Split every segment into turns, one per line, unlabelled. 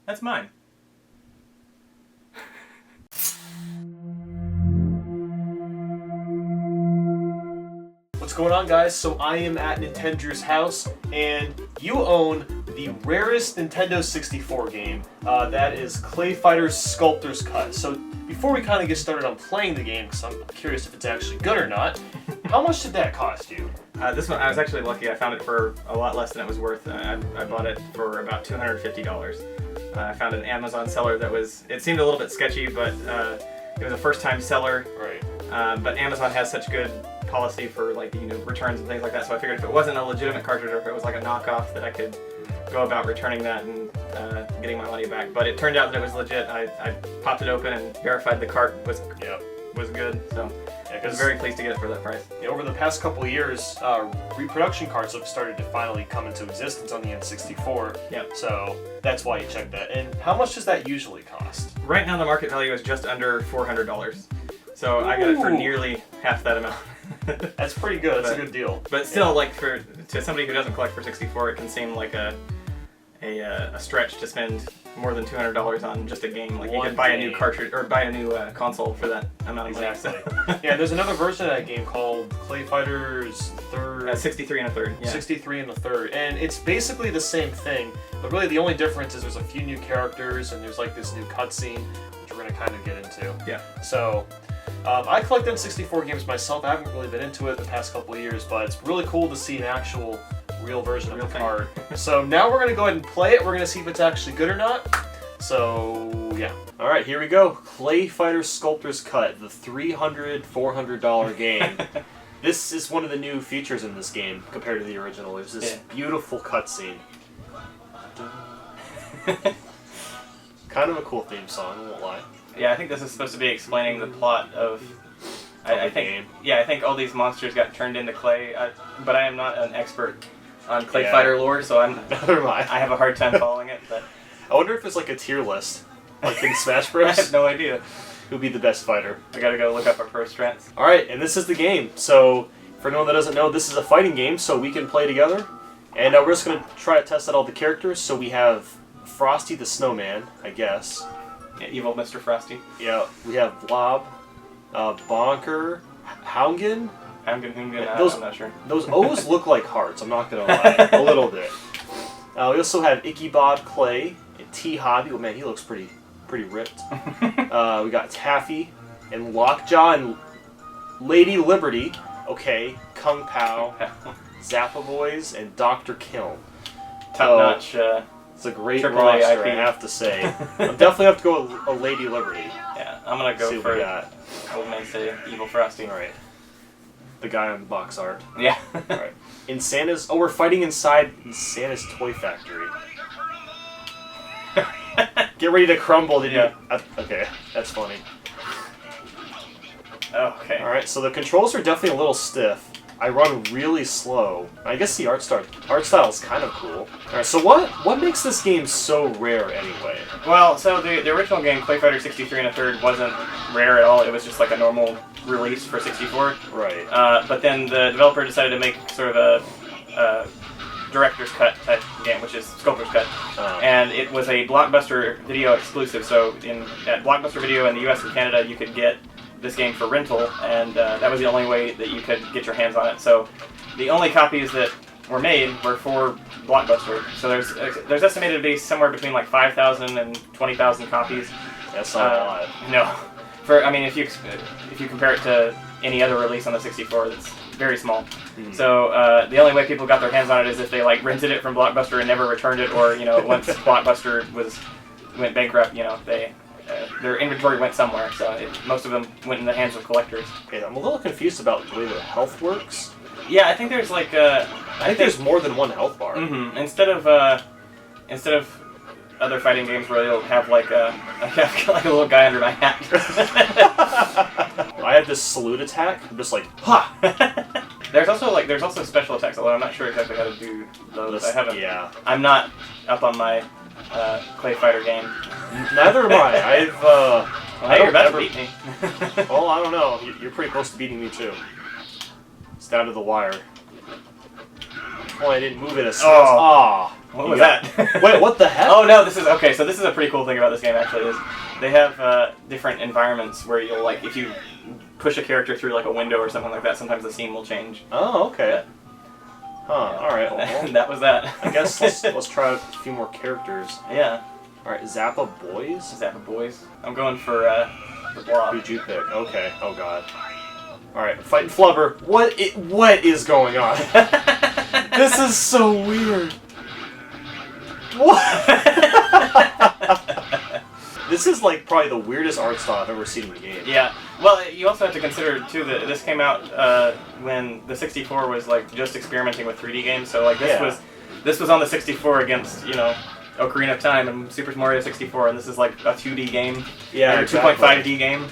That's mine.
What's going on, guys? So I am at Nintendo's house, and you own the rarest Nintendo 64 game. That is Clay Fighter's Sculptor's Cut. So before we kind of get started on playing the game, because I'm curious if it's actually good or not, how much did that cost you?
This one, I was actually lucky. I found it for a lot less than it was worth. I bought it for about $250. I found an Amazon seller that it seemed a little bit sketchy, but it was a first-time seller.
Right.
But Amazon has such good policy for returns and things like that, so I figured if it wasn't a legitimate cartridge or if it was like a knockoff, that I could go about returning that and getting my money back. But it turned out that it was legit. I popped it open and verified the cart was good, so I was very pleased to get it for that price.
Over the past couple of years, reproduction carts have started to finally come into existence on the N64.
Yep.
So that's why you checked that. And how much does that usually cost?
Right now the market value is just under $400. So I got it for nearly half that amount.
That's pretty good. That's a good deal.
But still, to somebody who doesn't collect for 64, it can seem like a stretch to spend more than $200 on just a game. Like you could buy a new cartridge or buy a new console for that amount of money.
Exactly. Yeah, there's another version of that game called Clay Fighter's Third.
63 and a third. Yeah.
63 and a third, and it's basically the same thing. But really, the only difference is there's a few new characters and there's like this new cutscene, which we're gonna kind of get into.
Yeah.
So. I collect N64 games myself. I haven't really been into it the past couple of years, but it's really cool to see an actual real version of the card. So now we're going to go ahead and play it. We're going to see if it's actually good or not. So, yeah. Alright, here we go. Clay Fighter Sculptor's Cut, the $300-$400 game. This is one of the new features in this game compared to the original. There's this beautiful cutscene. Kind of a cool theme song, I won't lie.
Yeah, I think this is supposed to be explaining the plot of I think all these monsters got turned into clay, but I am not an expert on Clay Fighter lore, so
neither am I.
I have a hard time following it. But
I wonder if it's like a tier list, like in Smash Bros.
I have no idea.
Who'd be the best fighter?
I gotta go look up our pro strats.
All right, and this is the game. So for anyone that doesn't know, this is a fighting game, so we can play together, and we're just gonna try to test out all the characters. So we have Frosty the Snowman, I guess.
Yeah, evil Mr. Frosty.
Yeah, we have Blob, Bonker, Houngan.
Houngan, I'm not sure.
Those O's look like hearts, I'm not going to lie. A little bit. We also have Icky Bob Clay and T-Hobby. Oh man, he looks pretty ripped. We got Taffy and Lockjaw and Lady Liberty. Okay, Kung Pao, Zappa Boys, and Dr. Kiln.
Top-notch.
It's a great
AAA
roster,
IP.
I have to say. I'll definitely have to go with a Lady Liberty.
Yeah, I'm gonna go for old man say Evil Frosty.
Alright. The guy on the box art.
Yeah.
Alright. In Santa's... Oh, we're fighting inside Santa's toy factory. Get ready to crumble, did you? Okay, that's funny.
Okay.
Alright, so the controls are definitely a little stiff. I run really slow. I guess the art style is kind of cool. Alright, so what makes this game so rare anyway?
Well, so the original game, Clay Fighter 63 and a third, wasn't rare at all. It was just like a normal release for 64.
Right.
But then the developer decided to make sort of a director's cut type game, which is Sculptor's Cut. And it was a Blockbuster Video exclusive. So at Blockbuster Video in the US and Canada, you could get this game for rental, and that was the only way that you could get your hands on it. So the only copies that were made were for Blockbuster. So there's estimated to be somewhere between like 5,000 and 20,000 copies.
That's not a lot.
No. If you compare it to any other release on the 64, that's very small. Mm-hmm. So the only way people got their hands on it is if they rented it from Blockbuster and never returned it, or once Blockbuster went bankrupt, their inventory went somewhere, so most of them went in the hands of collectors.
Okay, I'm a little confused about the way the health works.
Yeah, I think there's I
think there's more than one health bar.
Mm-hmm. Instead of other fighting games where they'll have like a little guy under my hat.
I have this salute attack. I'm just like, ha!
There's also special attacks, although I'm not sure exactly how to do those.
Yeah.
I'm not up on my Clay Fighter game.
Neither am I.
Hey, you're about to beat me.
Well, I don't know. You're pretty close to beating me too. It's down to the wire. Oh, I didn't move it as fast.
What was that?
Wait, what the heck?
Oh no, this is okay. So this is a pretty cool thing about this game. Actually, is they have different environments where you'll like if you push a character through like a window or something like that. Sometimes the scene will change.
Oh, okay. Huh. All right. Well,
that was that.
I guess let's try a few more characters.
Yeah.
All right, Zappa Boys.
Zappa Boys. I'm going for the Blob.
Who'd you pick? Okay. Oh God. All right, fighting Flubber. What is going on? This is so weird. What? This is like probably the weirdest art style I've ever seen in the game.
Yeah. Well, you also have to consider too that this came out when the 64 was like just experimenting with 3D games. So like this was on the 64 against Ocarina of Time and Super Mario 64, and this is like a 2D game.
Yeah,
or
exactly.
2.5D game.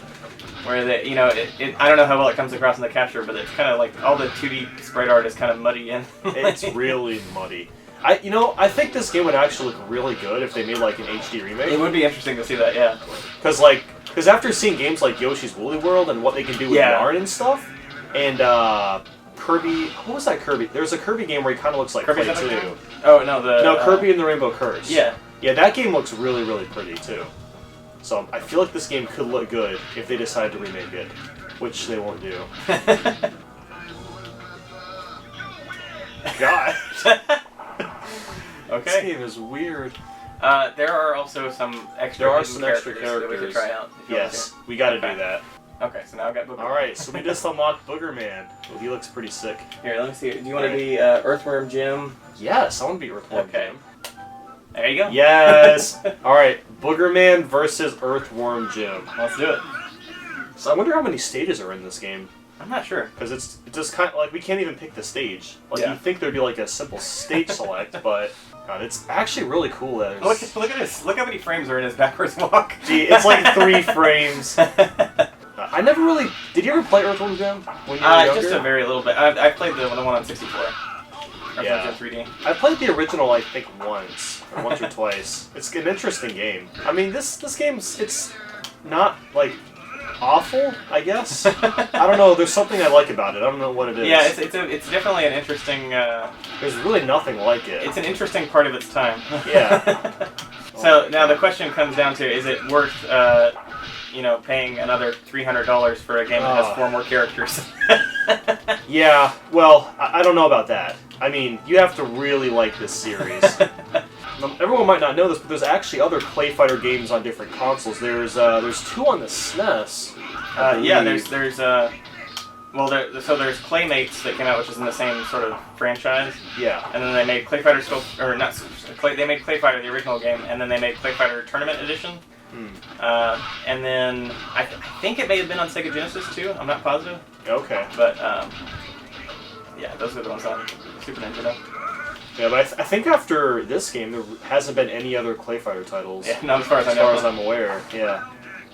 Where I don't know how well it comes across in the capture, but it's kind of like all the 2D sprite art is kind of muddy and.
It's really muddy. I think this game would actually look really good if they made like an HD remake.
It would be interesting to see that, yeah.
Because after seeing games like Yoshi's Woolly World and what they can do with yarn and stuff, and Kirby, what was that Kirby? There's a Kirby game where he kind of looks like Clay too.
Oh no,
Kirby and the Rainbow Curse.
Yeah.
Yeah, that game looks really, really pretty too. So I feel like this game could look good if they decide to remake it, which they won't do. God.
Okay.
This game is weird.
There are also some extra characters that we could try out.
Yes, we got to do that.
Okay, so now I've got Booger Man.
Alright, so we just unlocked Booger Man. Well, he looks pretty sick.
Here, let me see. Do you want to be Earthworm Jim?
Yes, I want to be Earthworm Jim.
There you go.
Yes! Alright, Booger Man versus Earthworm Jim.
Let's do it.
So I wonder how many stages are in this game.
I'm not sure.
Because it's just kind of like we can't even pick the stage. Like you'd think there'd be like a simple stage select, but God, it's actually really cool that
look at this. Look how many frames are in his backwards walk.
Gee, it's like 3 frames. I never really. Did you ever play Earthworm Jim when you were younger?
Just a very little bit. I played the one on 64.
Yeah.
3D.
I played the original, I think, once or twice. It's an interesting game. I mean, this it's not like awful, I guess. I don't know. There's something I like about it. I don't know what it is.
Yeah, it's definitely an interesting.
There's really nothing like it.
It's an interesting part of its time.
Yeah.
So now the question comes down to: is it worth paying another $300 for a game that has 4 more characters?
Yeah. Well, I don't know about that. I mean, you have to really like this series. Everyone might not know this, but there's actually other Clay Fighter games on different consoles. There's 2 on the SNES.
Yeah, there's Claymates that came out, which is in the same sort of franchise.
Yeah.
And then they made Clay Fighter they made Clay Fighter the original game, and then they made Clay Fighter Tournament Edition. And then I think it may have been on Sega Genesis too. I'm not positive.
Okay.
But yeah, those are the ones on Super Nintendo.
Yeah, but I think after this game, there hasn't been any other Clay Fighter titles.
Yeah, not as far as I know.
As far as I'm aware, yeah.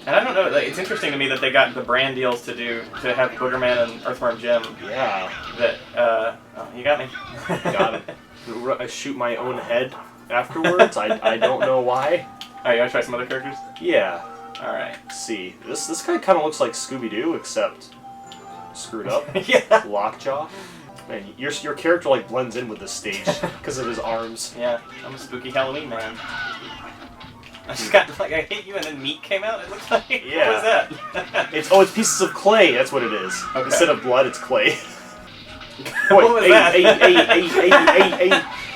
And I don't know, it's interesting to me that they got the brand deals to have Booger Man and Earthworm Jim.
Yeah.
That, you got me.
Got it. I shoot my own head afterwards. I don't know why.
Oh, you want to try some other characters?
Yeah.
Alright.
Let's see. This guy kind of looks like Scooby-Doo, except screwed up.
Yeah.
Lockjaw. Man, your character like blends in with this stage because of his arms.
Yeah, I'm a spooky Halloween man. I just got I hit you and then meat came out. It looks like.
Yeah.
What was that?
It's pieces of clay. That's what it is. Okay. Instead of blood, it's clay.
What was that?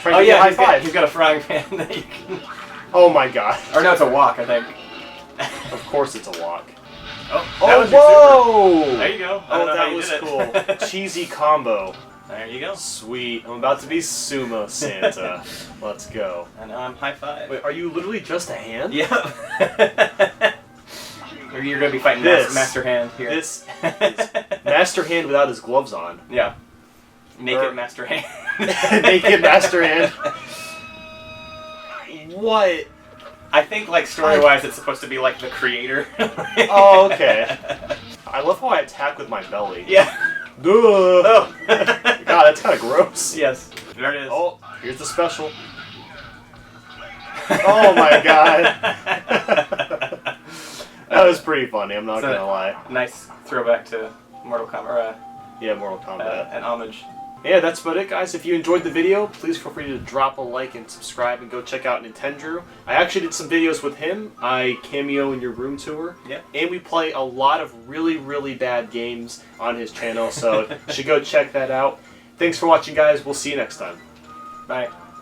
Oh yeah, high five.
He's got a frying pan that you can.
Oh my God.
Or no, it's a wok, I think.
Of course, it's a wok.
Oh, that was
whoa!
There you go.
Oh, that was cool. Cheesy combo.
There you go.
Sweet. I'm about to be Sumo Santa. Let's go.
And now I'm high five.
Wait, are you literally just a hand?
Yeah. You're going to be fighting Master Hand here.
This is Master Hand without his gloves on.
Yeah. Naked Master Hand.
Naked Master Hand. What?
I think, like, story-wise, it's supposed to be like the creator.
Oh, okay. I love how I attack with my belly.
Yeah.
Duh.
Oh.
God, that's kind of gross.
Yes. There it is.
Oh, here's the special. Oh my God. That was pretty funny, I'm not gonna lie.
Nice throwback to Mortal Kombat.
Yeah, Mortal Kombat.
An homage.
Yeah, that's about it, guys. If you enjoyed the video, please feel free to drop a like and subscribe and go check out Nintendo. I actually did some videos with him. I cameo in your room tour.
Yeah.
And we play a lot of really, really bad games on his channel, so you should go check that out. Thanks for watching, guys. We'll see you next time.
Bye.